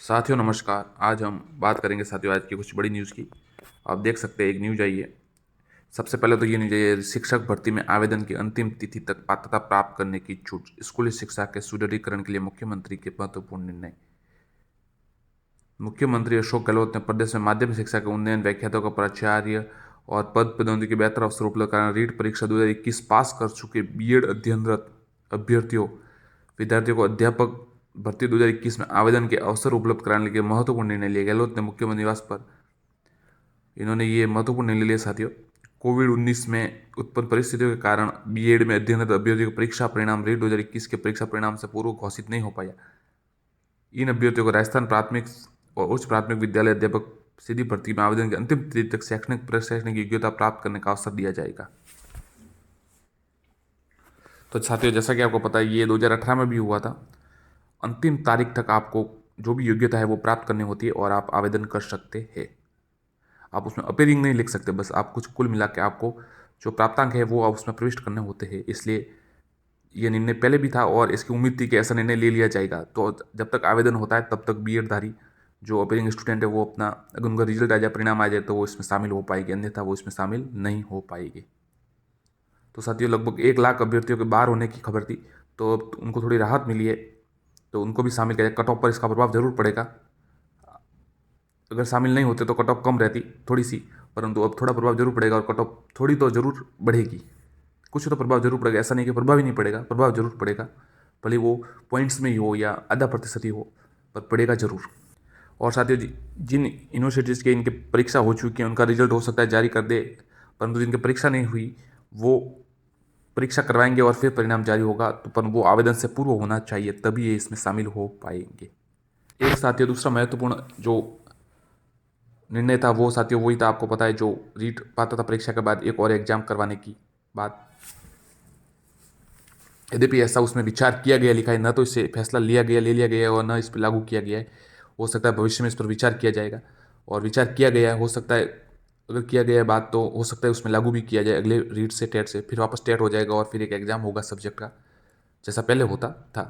साथियों नमस्कार। आज हम बात करेंगे साथियों आज की कुछ बड़ी न्यूज़ की। आप देख सकते हैं एक न्यूज आई है। सबसे पहले तो ये न्यूज आई है, शिक्षक भर्ती में आवेदन की अंतिम तिथि तक पात्रता प्राप्त करने की छूट, स्कूली शिक्षा के सुदृढ़ीकरण के लिए मुख्यमंत्री के महत्वपूर्ण निर्णय। मुख्यमंत्री अशोक गहलोत ने प्रदेश में माध्यमिक शिक्षा के उन्नयन, व्याख्यातों का प्राचार्य और पद पदोन्नति के बेहतर अवसर उपलब्ध कराने, रीट परीक्षा 2021 पास कर चुके बीएड अध्ययनरत अभ्यर्थियों विद्यार्थियों को अध्यापक भर्ती 2021 में आवेदन के अवसर उपलब्ध कराने के महत्वपूर्ण निर्णय लिए। गहलोत ने मुख्यमंत्री निवास पर इन्होंने ये महत्वपूर्ण निर्णय लिया साथियों। कोविड-19 में उत्पन्न परिस्थितियों के कारण बीएड में अध्ययनरत अभ्यर्थियों के परीक्षा परिणाम रीट 2021 के परीक्षा परिणाम से पूर्व घोषित नहीं हो पाया। इन अभ्यर्थियों को राजस्थान प्राथमिक और उच्च प्राथमिक विद्यालय अध्यापक सीधी भर्ती में आवेदन की अंतिम तिथि तक शैक्षणिक प्रशैक्षणिक योग्यता प्राप्त करने का अवसर दिया जाएगा। तो साथियों जैसा कि आपको पता है ये 2018 में भी हुआ था। अंतिम तारीख तक आपको जो भी योग्यता है वो प्राप्त करनी होती है और आप आवेदन कर सकते हैं। आप उसमें अपीयरिंग नहीं लिख सकते, बस आप कुछ कुल मिला के आपको जो प्राप्तांक है वो आप उसमें प्रविष्ट करने होते हैं। इसलिए ये निर्णय पहले भी था और इसकी उम्मीद थी कि ऐसा निर्णय ले लिया जाएगा। तो जब तक आवेदन होता है तब तक बीएड धारी जो अपीयरिंग स्टूडेंट है वो अपना, अगर उनका रिजल्ट आ जाए, परिणाम आ जाए तो वो इसमें शामिल हो पाएगी, अन्यथा वो इसमें शामिल नहीं हो पाएगी। तो साथियों लगभग 1 लाख अभ्यर्थियों के बाहर होने की खबर थी, तो अब उनको थोड़ी राहत मिली है, तो उनको भी शामिल किया जाए। कट ऑफ पर इसका प्रभाव जरूर पड़ेगा। अगर शामिल नहीं होते तो कट ऑफ कम रहती थोड़ी सी, परंतु अब थोड़ा प्रभाव जरूर पड़ेगा और कट ऑफ थोड़ी तो जरूर बढ़ेगी। कुछ तो प्रभाव जरूर पड़ेगा, ऐसा नहीं कि प्रभाव ही नहीं पड़ेगा, प्रभाव जरूर पड़ेगा। भले वो पॉइंट्स में ही हो या आधा प्रतिशत ही हो, पर पड़ेगा जरूर। और साथियों जिन यूनिवर्सिटीज़ के इनके परीक्षा हो चुकी है उनका रिजल्ट हो सकता है जारी कर दे, परंतु जिनकी परीक्षा नहीं हुई वो परीक्षा करवाएंगे और फिर परिणाम जारी होगा, तो पर वो आवेदन से पूर्व होना चाहिए, तभी ये इसमें शामिल हो पाएंगे। एक साथियों दूसरा महत्वपूर्ण जो निर्णय था वो साथियों वही था, आपको पता है, जो रीट पात्रता परीक्षा के बाद एक और एग्जाम करवाने की बात। यद्यपि ऐसा उसमें विचार किया गया लिखा है, न तो इससे फैसला लिया गया ले लिया गया है और न इस पर लागू किया गया है। हो सकता है भविष्य में इस पर विचार किया जाएगा, और विचार किया गया है, हो सकता है अगर किया गया है बात तो हो सकता है उसमें लागू भी किया जाए अगले रीट से, टेट से, फिर वापस टेट हो जाएगा और फिर एक एग्जाम होगा सब्जेक्ट का, जैसा पहले होता था।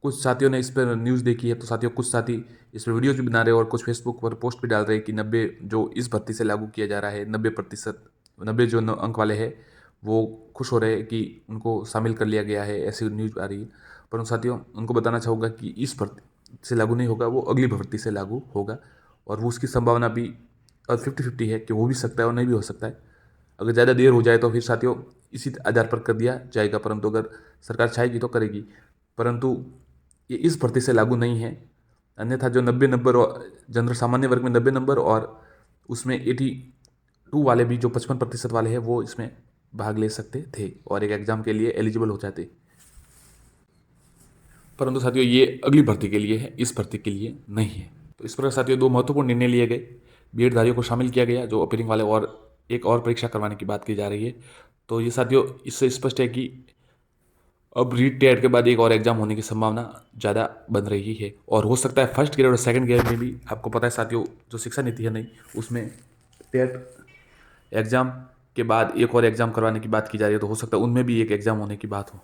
कुछ साथियों ने इस पर न्यूज़ देखी है, तो साथियों कुछ साथी इस पर वीडियोज भी बना रहे हैं और कुछ फेसबुक पर पोस्ट भी डाल रहे हैं कि 90 जो इस भर्ती से लागू किया जा रहा है, 90%, 90 जो अंक वाले हैं वो खुश हो रहे हैं कि उनको शामिल कर लिया गया है, ऐसी न्यूज़ आ रही है। परंतु साथियों उनको बताना चाहूँगा कि इस भर्ती से लागू नहीं होगा, वो अगली भर्ती से लागू होगा, और वो उसकी संभावना भी 50-50 है कि हो भी सकता है और नहीं भी हो सकता है। अगर ज़्यादा देर हो जाए तो फिर साथियों इसी आधार पर कर दिया जाएगा, परंतु अगर सरकार चाहेगी तो करेगी। परंतु ये इस भर्ती से लागू नहीं है। अन्यथा जो 90 नंबर और जनरल सामान्य वर्ग में 90 नंबर और उसमें 82 वाले भी जो 55% वाले हैं वो इसमें भाग ले सकते थे और एक एग्जाम के लिए एलिजिबल हो जाते। परंतु साथियों ये अगली भर्ती के लिए है, इस भर्ती के लिए नहीं है। तो इस प्रकार साथियों दो महत्वपूर्ण निर्णय लिए गए। बीएड धारियों को शामिल किया गया जो अपीयरिंग वाले, और एक और परीक्षा करवाने की बात की जा रही है। तो ये साथियों इससे स्पष्ट है कि अब रीट टेट के बाद एक और एग्जाम होने की संभावना ज़्यादा बन रही है, और हो सकता है फर्स्ट ग्रेड और सेकंड ग्रेड में भी, आपको पता है साथियों जो शिक्षा नीति है नई, उसमें टेट एग्जाम के बाद एक और एग्जाम करवाने की बात की जा रही है, तो हो सकता है उनमें भी एक एग्जाम होने की बात हो।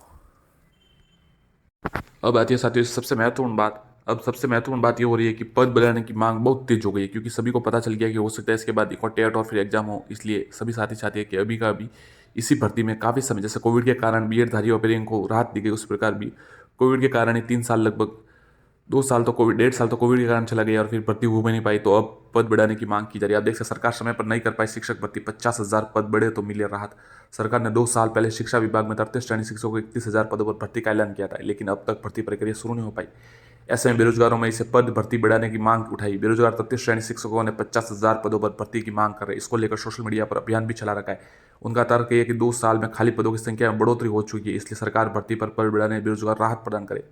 अब आती है साथियों सबसे महत्वपूर्ण बात। अब सबसे महत्वपूर्ण बात ये हो रही है कि पद बढ़ाने की मांग बहुत तेज हो गई है, क्योंकि सभी को पता चल गया कि हो सकता है इसके बाद एक और टेट और फिर एग्जाम हो। इसलिए सभी साथी चाहते हैं कि अभी का अभी इसी भर्ती में काफ़ी समय, जैसे कोविड के कारण बीएड धारी अपीयरिंग को राहत दी गई, उस प्रकार भी कोविड के कारण ही 3 साल, लगभग 2 साल तो कोविड, 1.5 साल तो कोविड के कारण चला गया और फिर भर्ती हो भी नहीं पाई, तो अब पद बढ़ाने की मांग की जा रही है। आप देख सकते सरकार समय पर नहीं कर पाई शिक्षक भर्ती, 50,000 पद बढ़े तो मिले राहत। सरकार ने 2 साल पहले शिक्षा विभाग में 33 श्रेणी शिक्षकों को 31,000 पदों पर भर्ती का ऐलान किया था, लेकिन अब तक भर्ती प्रक्रिया शुरू नहीं हो पाई। ऐसे में बेरोजगारों में इसे पद भर्ती बढ़ाने की मांग उठाई। बेरोजगार 33 श्रेणी शिक्षकों ने 50,000 पदों पर भर्ती की मांग कर रहे, इसको लेकर सोशल मीडिया पर अभियान भी चला रखा है। उनका तर्क है कि 2 साल में खाली पदों की संख्या में बढ़ोतरी हो चुकी है, इसलिए सरकार भर्ती पर पद बढ़ाने, बेरोजगार राहत प्रदान करे।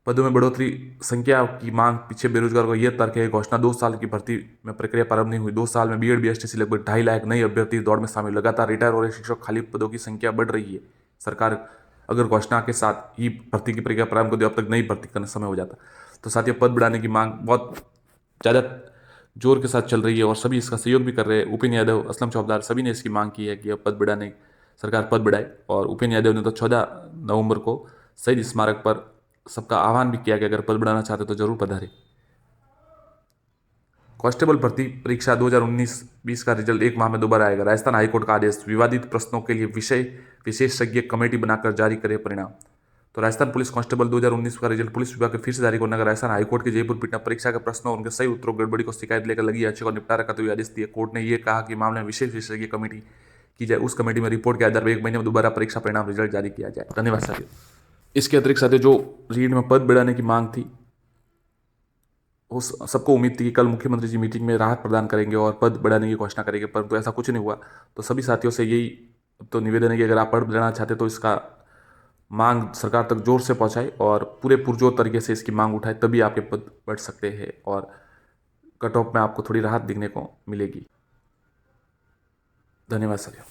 पदों में बढ़ोतरी संख्या की मांग पीछे बेरोजगार का यह तर्क है, घोषणा 2 साल की भर्ती में प्रक्रिया प्रारंभ नहीं हुई। 2 साल में बीएड बीएसटी से लगभग 2.5 लाख नए अभ्यर्थी दौड़ में शामिल, लगातार रिटायर हो रहे शिक्षक, खाली पदों की संख्या बढ़ रही है। सरकार अगर घोषणा के साथ ही भर्ती की प्रक्रिया प्रारंभ कर दे, अब तक नई भर्ती करने समय हो जाता। तो साथियों पद बढ़ाने की मांग बहुत ज़्यादा जोर के साथ चल रही है और सभी इसका सहयोग भी कर रहे हैं। उपेंद्र यादव, असलम चौधरी, सभी ने इसकी मांग की है कि अब पद बढ़ाने, सरकार पद बढ़ाए। और उपेंद्र यादव ने तो 14 नवंबर को शहीद स्मारक पर सबका आह्वान भी किया कि अगर पद बढ़ाना चाहते तो जरूर पधारें। कांस्टेबल भर्ती परीक्षा 2019-20 का रिजल्ट 1 माह में दोबारा आएगा। राजस्थान हाईकोर्ट का आदेश, विवादित प्रश्नों के लिए विषय विशेषज्ञ कमेटी बनाकर जारी करे परिणाम। तो राजस्थान पुलिस कांस्टेबल 2019 का रिजल्ट पुलिस विभाग के फिर से जारी करने का राजस्थान हाईकोर्ट की जयपुर पीठ ने परीक्षा के प्रश्नों और उनके सही उत्तरों गड़बड़ी को शिकायत लेकर लगी याचिका का निपटारा करते हुए आदेश दिए। कोर्ट ने यह कहा कि मामले में विशेष विशेषज्ञ कमेटी की जाए, उस कमेटी में रिपोर्ट के आधार पर 1 महीने में दोबारा परीक्षा परिणाम रिजल्ट जारी किया जाए। धन्यवाद साथियों। इसके अतिरिक्त साथियों, जो रीट में पद बढ़ाने की मांग थी, उस सबको उम्मीद थी कि कल मुख्यमंत्री जी मीटिंग में राहत प्रदान करेंगे और पद बढ़ाने की घोषणा करेंगे, परंतु ऐसा कुछ नहीं हुआ। तो सभी साथियों से यही तो निवेदन है कि अगर आप पद बढ़ाना चाहते तो इसका मांग सरकार तक जोर से पहुंचाए और पूरे पुरजोर तरीके से इसकी मांग उठाए, तभी आपके पद बढ़ सकते हैं और कट ऑफ में आपको थोड़ी राहत दिखने को मिलेगी। धन्यवाद साथियों।